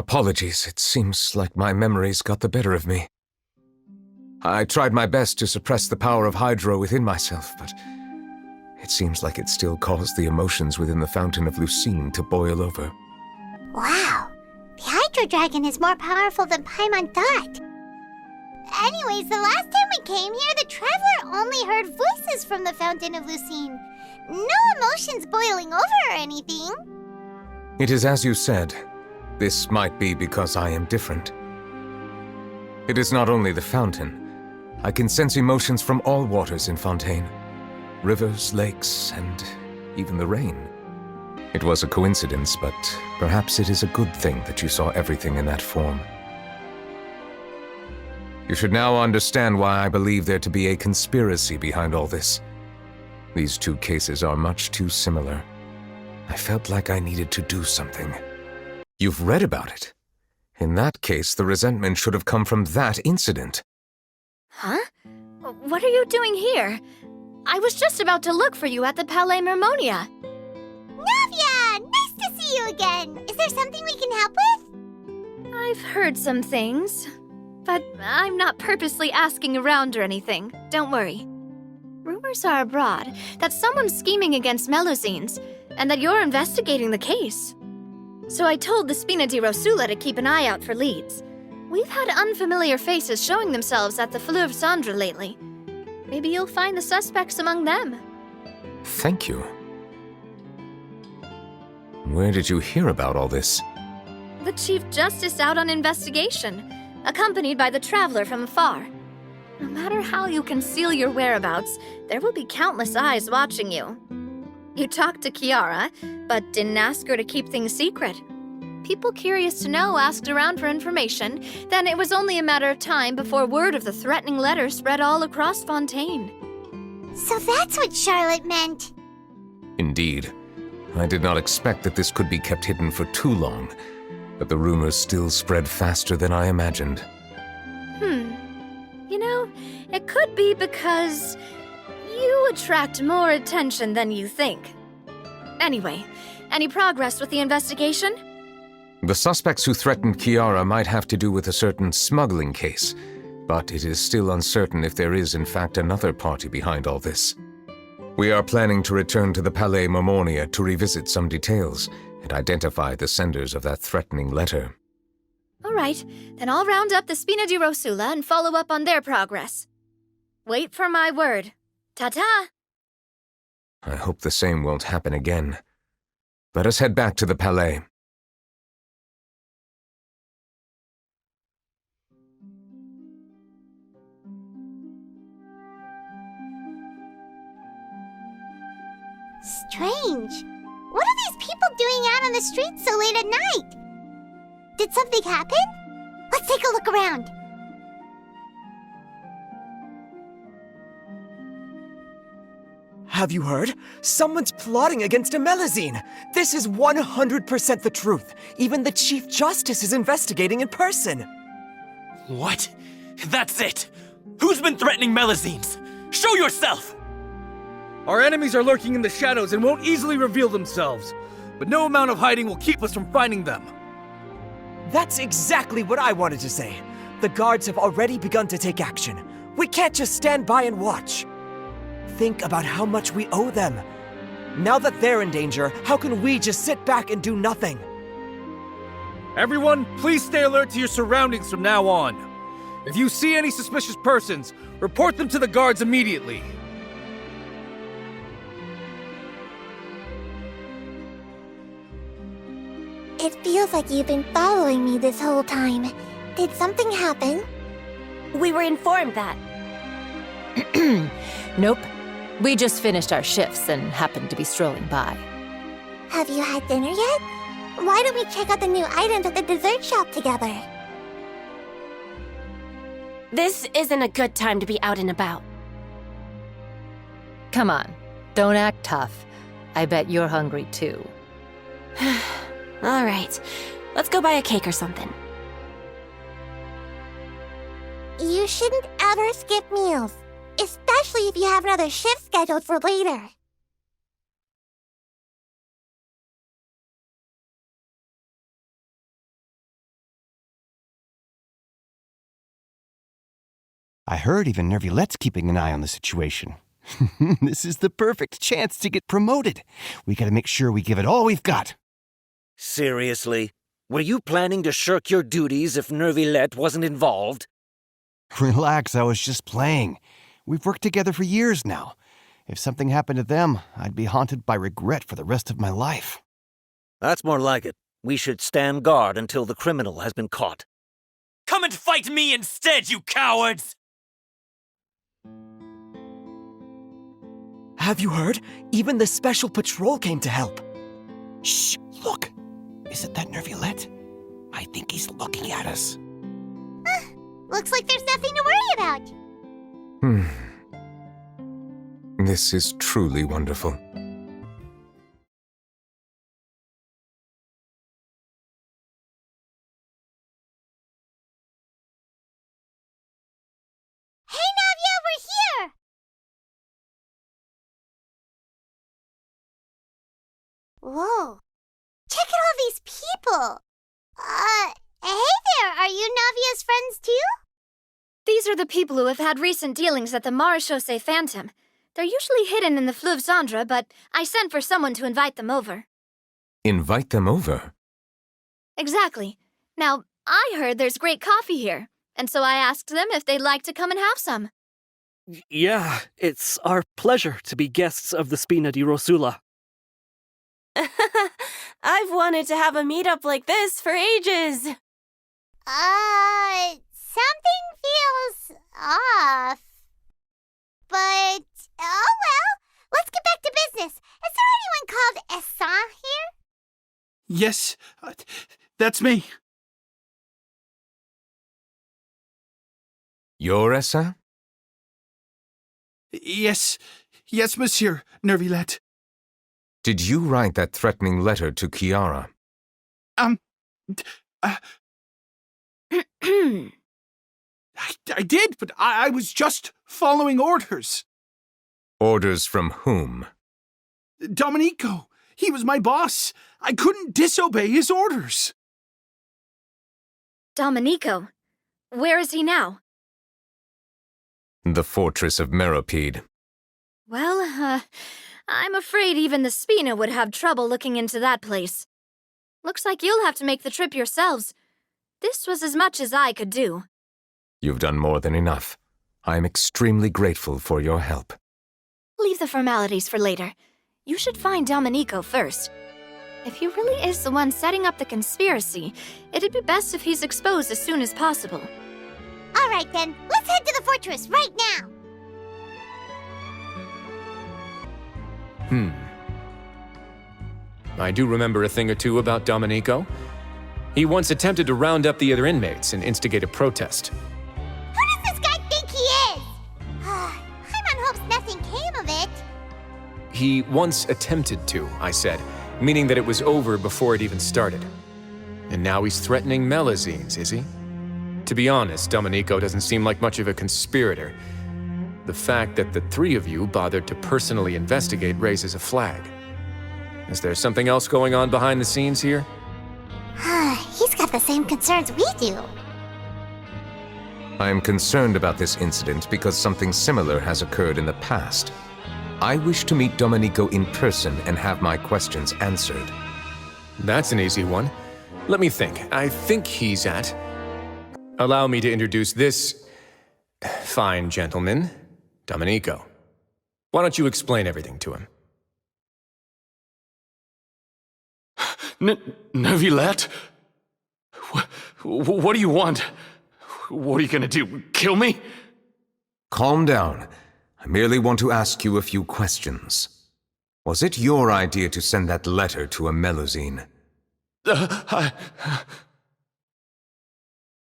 Apologies, it seems like my memories got the better of me. I tried my best to suppress the power of Hydro within myself, but it seems like it still caused the emotions within the Fountain of Melusines to boil over. Wow, the Hydro Dragon is more powerful than Paimon thought. Anyways, the last time we came here, the Traveler only heard voices from the Fountain of Melusines. No emotions boiling over or anything. It is as you said. This might be because I am different. It is not only the fountain. I can sense emotions from all waters in Fontaine. Rivers, lakes, and even the rain. It was a coincidence, but perhaps it is a good thing that you saw everything in that form. You should now understand why I believe there to be a conspiracy behind all this. These two cases are much too similar. I felt like I needed to do something. You've read about it. In that case, the resentment should have come from that incident. Huh? What are you doing here? I was just about to look for you at the Palais Mermonia. Navia! Nice to see you again! Is there something we can help with? I've heard some things, but I'm not purposely asking around or anything. Don't worry. Rumors are abroad that someone's scheming against Melusines, and that you're investigating the case. So I told the Spina di Rosula to keep an eye out for leads. We've had unfamiliar faces showing themselves at the Fleuve Cendre lately. Maybe you'll find the suspects among them. Thank you. Where did you hear about all this? The Chief Justice out on investigation, accompanied by the Traveler from afar. No matter how you conceal your whereabouts, there will be countless eyes watching you. You talked to Kiara, but didn't ask her to keep things secret. People curious to know asked around for information, then it was only a matter of time before word of the threatening letter spread all across Fontaine. So that's what Charlotte meant. Indeed. I did not expect that this could be kept hidden for too long, but the rumors still spread faster than I imagined. You know, it could be because you attract more attention than you think. Anyway, any progress with the investigation? The suspects who threatened Kiara might have to do with a certain smuggling case, but it is still uncertain if there is in fact another party behind all this. We are planning to return to the Palais Mermonia to revisit some details and identify the senders of that threatening letter. All right, then I'll round up the Spina di Rosula and follow up on their progress. Wait for my word. Ta-ta! I hope the same won't happen again. Let us head back to the Palais. Strange. What are these people doing out on the streets so late at night? Did something happen? Let's take a look around. Have you heard? Someone's plotting against a Melusine! This is 100% the truth. Even the Chief Justice is investigating in person. What? That's it! Who's been threatening Melusines? Show yourself! Our enemies are lurking in the shadows and won't easily reveal themselves. But no amount of hiding will keep us from finding them. That's exactly what I wanted to say. The guards have already begun to take action. We can't just stand by and watch. Think about how much we owe them. Now that they're in danger, how can we just sit back and do nothing? Everyone, please stay alert to your surroundings from now on. If you see any suspicious persons, report them to the guards immediately. It feels like you've been following me this whole time. Did something happen? We were informed that. Nope. We just finished our shifts and happened to be strolling by. Have you had dinner yet? Why don't we check out the new items at the dessert shop together? This isn't a good time to be out and about. Come on, don't act tough. I bet you're hungry too. All right, let's go buy a cake or something. You shouldn't ever skip meals, especially if you have another shift scheduled for later. I heard even Neuvillette's keeping an eye on the situation. This is the perfect chance to get promoted. We gotta make sure we give it all we've got. Seriously? Were you planning to shirk your duties if Neuvillette wasn't involved? Relax, I was just playing. We've worked together for years now. If something happened to them, I'd be haunted by regret for the rest of my life. That's more like it. We should stand guard until the criminal has been caught. Come and fight me instead, you cowards! Have you heard? Even the special patrol came to help. Shh, look. Isn't that Neuvillette? I think he's looking at us. Looks like there's nothing to worry about. This is truly wonderful. Hey, Navia, we're here! Whoa. Check out all these people. Hey there, are you Navia's friends too? These are the people who have had recent dealings at the Marechaussee Phantom. They're usually hidden in the Fleuve Cendre, but I sent for someone to invite them over. Invite them over? Exactly. Now, I heard there's great coffee here, and so I asked them if they'd like to come and have some. Yeah, it's our pleasure to be guests of the Spina di Rosula. I've wanted to have a meetup like this for ages. Something feels off. But, oh well, let's get back to business. Is there anyone called Essan here? Yes, that's me. You're Essa? Yes, monsieur, Neuvillette. Did you write that threatening letter to Chiara? I did, but I was just following orders. Orders from whom? Domenico. He was my boss. I couldn't disobey his orders. Domenico. Where is he now? The fortress of Meropide. Well, I'm afraid even the Spina would have trouble looking into that place. Looks like you'll have to make the trip yourselves. This was as much as I could do. You've done more than enough. I am extremely grateful for your help. Leave the formalities for later. You should find Domenico first. If he really is the one setting up the conspiracy, it'd be best if he's exposed as soon as possible. All right then, let's head to the fortress right now. I do remember a thing or two about Domenico. He once attempted to round up the other inmates and instigate a protest. Who does this guy think he is? Paimon hopes nothing came of it. He once attempted to, I said, meaning that it was over before it even started. And now he's threatening Melusines, is he? To be honest, Domenico doesn't seem like much of a conspirator. The fact that the three of you bothered to personally investigate raises a flag. Is there something else going on behind the scenes here? He's got the same concerns we do. I am concerned about this incident because something similar has occurred in the past. I wish to meet Domenico in person and have my questions answered. That's an easy one. Let me think. I think he's at... Allow me to introduce this... fine gentleman, Domenico. Why don't you explain everything to him? Neuvillette? What do you want? What are you gonna do, kill me? Calm down. I merely want to ask you a few questions. Was it your idea to send that letter to a Melusine?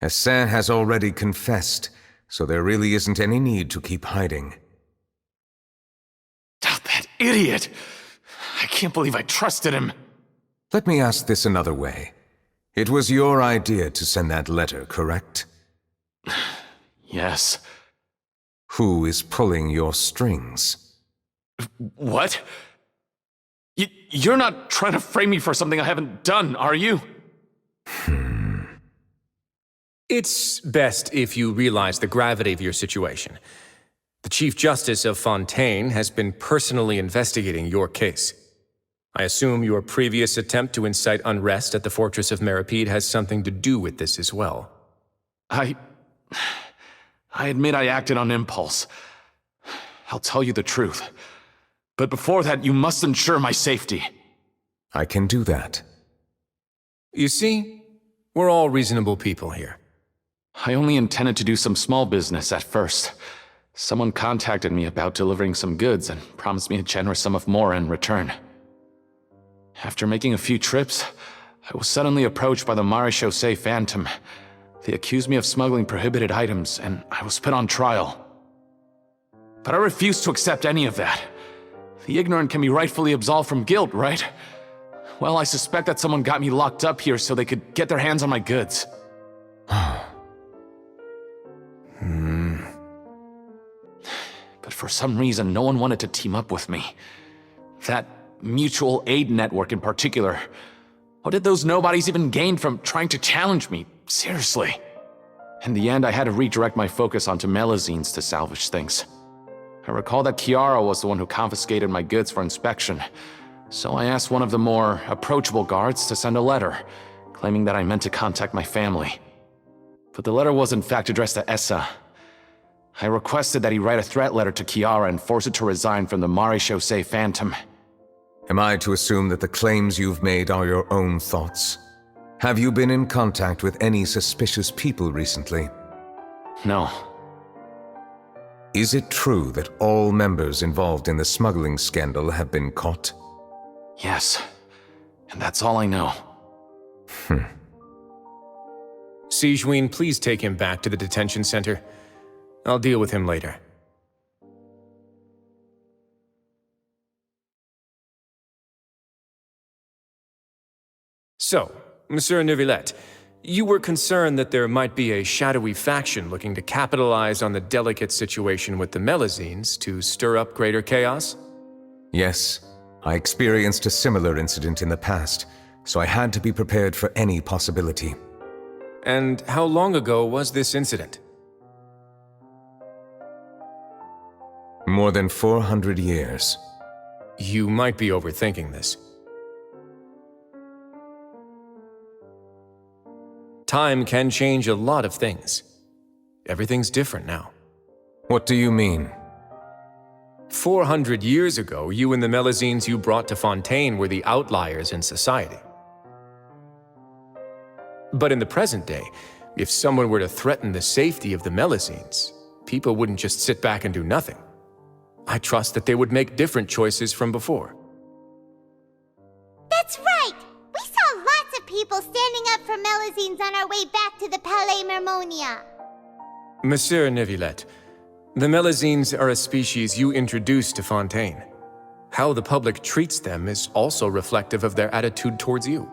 Essan has already confessed, so there really isn't any need to keep hiding. That idiot! I can't believe I trusted him. Let me ask this another way. It was your idea to send that letter, correct? Yes. Who is pulling your strings? What? You're not trying to frame me for something I haven't done, are you? It's best if you realize the gravity of your situation. The Chief Justice of Fontaine has been personally investigating your case. I assume your previous attempt to incite unrest at the Fortress of Meripede has something to do with this as well. I admit I acted on impulse. I'll tell you the truth. But before that, you must ensure my safety. I can do that. You see, we're all reasonable people here. I only intended to do some small business at first. Someone contacted me about delivering some goods and promised me a generous sum of more in return. After making a few trips, I was suddenly approached by the Maréchaussée Phantom. They accused me of smuggling prohibited items, and I was put on trial. But I refused to accept any of that. The ignorant can be rightfully absolved from guilt, right? Well, I suspect that someone got me locked up here so they could get their hands on my goods. But for some reason, no one wanted to team up with me. That mutual aid network in particular. What did those nobodies even gain from trying to challenge me? Seriously. In the end, I had to redirect my focus onto Melusines to salvage things. I recall that Chiara was the one who confiscated my goods for inspection, so I asked one of the more approachable guards to send a letter, claiming that I meant to contact my family. But the letter was in fact addressed to Essa. I requested that he write a threat letter to Chiara and force her to resign from the Maréchaussée Phantom. Am I to assume that the claims you've made are your own thoughts? Have you been in contact with any suspicious people recently? No. Is it true that all members involved in the smuggling scandal have been caught? Yes. And that's all I know. Sigewinne, please take him back to the detention center. I'll deal with him later. So, Monsieur Neuvillette, you were concerned that there might be a shadowy faction looking to capitalize on the delicate situation with the Melusines to stir up greater chaos? Yes, I experienced a similar incident in the past, so I had to be prepared for any possibility. And how long ago was this incident? More than 400 years. You might be overthinking this. Time can change a lot of things. Everything's different now. What do you mean? 400 years ago, you and the Melusines you brought to Fontaine were the outliers in society. But in the present day, if someone were to threaten the safety of the Melusines, people wouldn't just sit back and do nothing. I trust that they would make different choices from before. That's right! We saw lots of people standing up for Melusines on our way back to the Palais Mermonia. Monsieur Neuvillette, the Melusines are a species you introduced to Fontaine. How the public treats them is also reflective of their attitude towards you.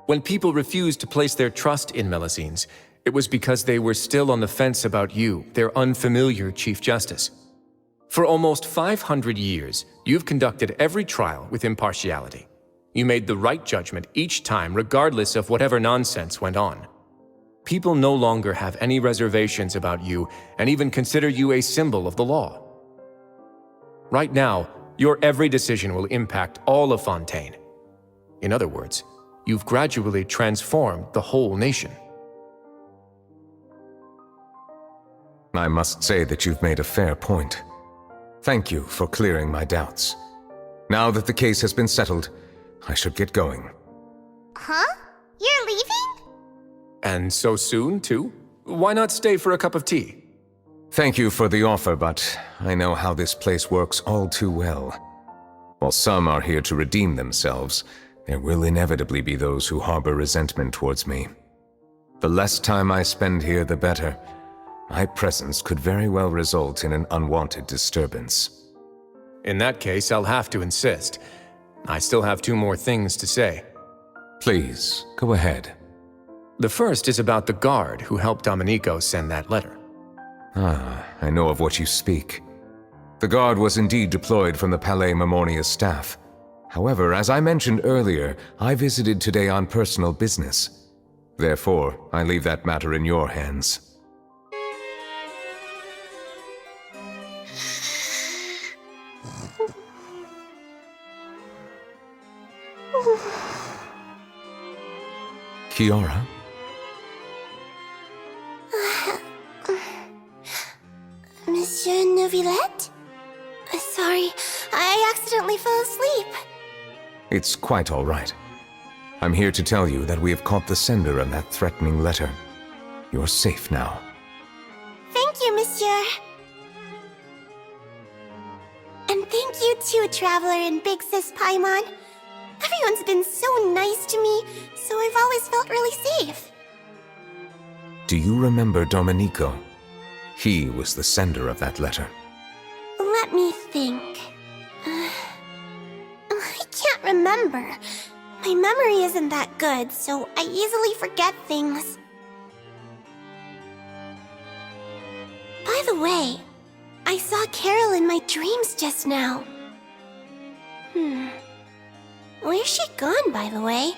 When people refused to place their trust in Melusines, it was because they were still on the fence about you, their unfamiliar Chief Justice. For almost 500 years, you've conducted every trial with impartiality. You made the right judgment each time, regardless of whatever nonsense went on. People no longer have any reservations about you and even consider you a symbol of the law. Right now, your every decision will impact all of Fontaine. In other words, you've gradually transformed the whole nation. I must say that you've made a fair point. Thank you for clearing my doubts. Now that the case has been settled, I should get going. Huh? You're leaving? And so soon, too? Why not stay for a cup of tea? Thank you for the offer, but I know how this place works all too well. While some are here to redeem themselves, there will inevitably be those who harbor resentment towards me. The less time I spend here, the better. My presence could very well result in an unwanted disturbance. In that case, I'll have to insist. I still have 2 more things to say. Please, go ahead. The first is about the guard who helped Domenico send that letter. Ah, I know of what you speak. The guard was indeed deployed from the Palais Mermonia staff. However, as I mentioned earlier, I visited today on personal business. Therefore, I leave that matter in your hands. Kiara? Monsieur Neuvillette? Sorry, I accidentally fell asleep. It's quite all right. I'm here to tell you that we have caught the sender of that threatening letter. You're safe now. Thank you, Monsieur. And thank you too, Traveler and Big Sis Paimon. Everyone's been so nice to me, so I've always felt really safe. Do you remember Domenico? He was the sender of that letter. Let me think. I can't remember. My memory isn't that good, so I easily forget things. By the way, I saw Carol in my dreams just now. Where's she gone, by the way?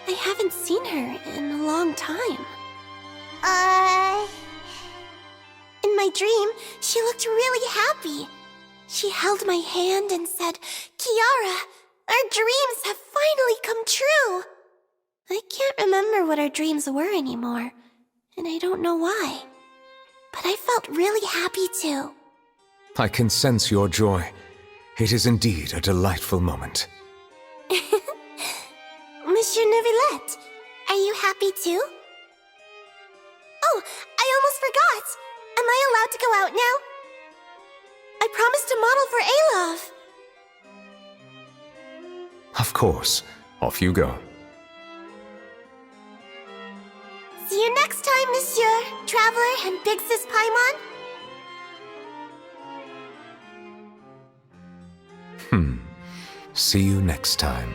I haven't seen her in a long time. In my dream, she looked really happy. She held my hand and said, "Kiara, our dreams have finally come true." I can't remember what our dreams were anymore, and I don't know why. But I felt really happy too. I can sense your joy. It is indeed a delightful moment. Monsieur Neuvillette, are you happy too? Oh, I almost forgot! Am I allowed to go out now? I promised to model for Alov. Of course. Off you go. See you next time, Monsieur, Traveler, and Big Sis Paimon. See you next time.